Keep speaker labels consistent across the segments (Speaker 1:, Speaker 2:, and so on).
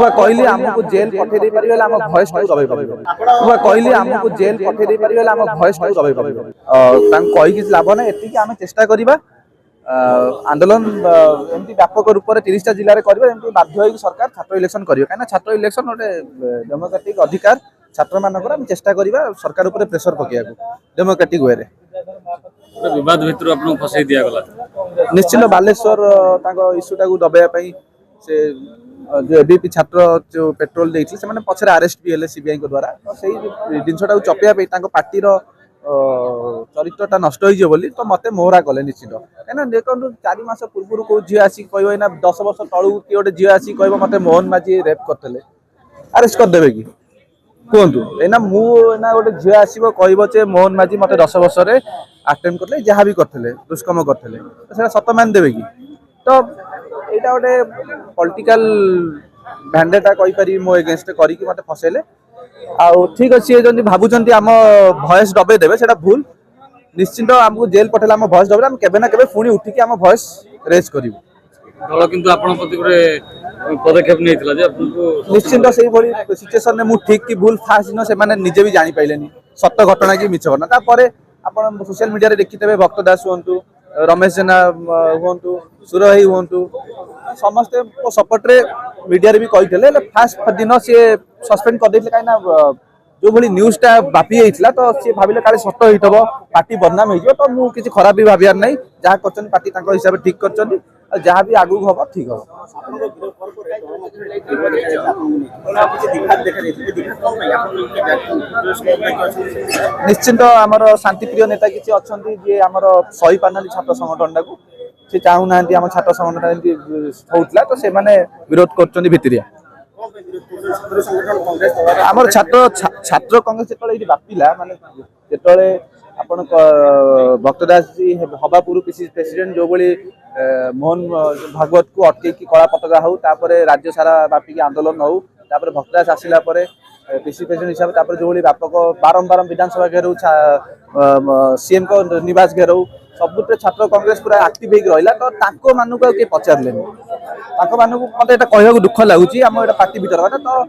Speaker 1: कहली आमको जेल पठे दे पारिबे आम वॉइस को दबाई पारिबे कहली आमको जेल पठे दे पारिबे आम वॉइस को दबाई पारिबे तांग कहि किछ लाभ नै एति कि आम चेष्टा करिबा आंदोलन एमती व्यापक रूप से 30टा जिले में करेंगे एमती बाध्य होगी सरकार छात्र इलेक्शन करेंगे कहीं छात्र इलेक्शन गोटे डेमोक्रेटिक अधिकार छात्र मानक चेष्टा करवा सरकार उपर प्रेसर पकड़ डेमोक्रेटिक वे
Speaker 2: विवाद भितर आपन फसई दिया गला
Speaker 1: निश्चित बालेश्वर इश्यूटा को दबाई से जो एबीपी छात्र जो पेट्रोल देते से पछरे अरेस्ट भी हेले सीबीआई द्वारा तो सही जिनटा चपेया पार्टी चरित्रटा नष्ट हो तो मत मोहरा कले निश्चित कहीं देखो 4 मास पूर्व कौ झी आसी कह 10 वर्ष तलू कि गोटे झी आसी कह मत मोहन माझी रेप करते अरेस्ट करदे कि कहतु एना मुना गोटे झी आसो कह मोहन माझी मत 10 वर्ष अटेम्प्ट करते जहाँ भी करते दुष्कर्म करते सत मान देवे कि तो यहाँ गोटे पॉलिटिकल भैंडेटा कहीपरि मो एगेन्स्ट करके मत फसैले आउ ठीक अच्छे जब भावुं आम वॉइस दबाई देवे से भूल निश्चिंत आमको जेल पठेला आम वॉइस दबाई केबे ना केबे पुणी उठिकी आम वॉइस रेज करूँ
Speaker 2: दल किंतु आपण प्रति गोटे पदक्षेप नहीं जे
Speaker 1: निश्चिंत से सिचुएशन में ठीक कि भूल फास्ट दिन से निजे भी जानी पाइले सत घटना कि मिछ घटना तापर आप सोशल मीडिया देखिथे भक्त दास हूँ रमेश जेना हूँ सुर भाई हूँ समस्ते सपोर्ट रे मीडिया रे भी कही फास्ट दिन सी सस्पेंड कर देते कहीं जो भाई न्यूज़टा बापी जाइए तो सी भाविले काले सत हो पार्टी बदनाम हो तो मुझे खराब भी भावार ना जहाँ कर पार्टी हिसाब से ठीक कर जहाँ भी आगू हम ठीक हम निश्चिंत आमर शांतिप्रिय नेता किसी अच्छा जी आम सही पारना छात्र संगठन टाक सी चाहूना आम छात्र संगठन होता तो से विरोध कर भितरिया आम छात्र कांग्रेस जो बापिला माने जो आपण भक्तदास जी हवा पूर्व प्रेसिडेंट जो भाई मोहन भागवत को अटकई कला पताका हो राज्य सारा बापिकी आंदोलन हो भक्तदास आसला पीसी प्रेसिडेंट हिसाब से जो व्यापक बारंबार विधानसभा घेराऊ सीएम को निवास घेराऊ सबुत छात्र कांग्रेस पूरा एक्टिव हो रहा तो मानक किए पचारे मत ये कह दुख लगुच आम पार्टी भर कथा तो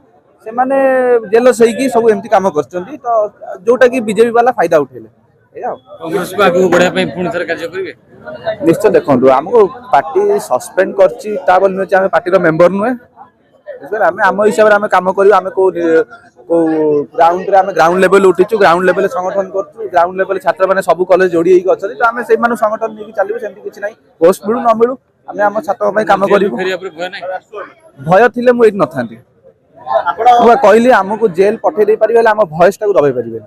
Speaker 1: से जेलस होगी सब एमती कम कर जोटा कि बीजेपी वाला फायदा उठेले निश्चय देखो आमको पार्टी सस्पेंड कर पार्टी मेंबर नुहे आम हिसाब से कम कर ग्राउंड रे ग्राउंड लेवल उठीचु ग्राउंड लेवल संगठन कर ग्राउंड लेवल छात्र मैंने सब कॉलेज जोड़ी अच्छे तो आम से संगठन नहीं चलो सेमती किसी ना पोस्ट मिलू न मिलू आम आम छात्र कम कर भय थी मुझे न था कहली आमको जेल पठे दे पारिबे आम वॉइस को दबाई पारिबे।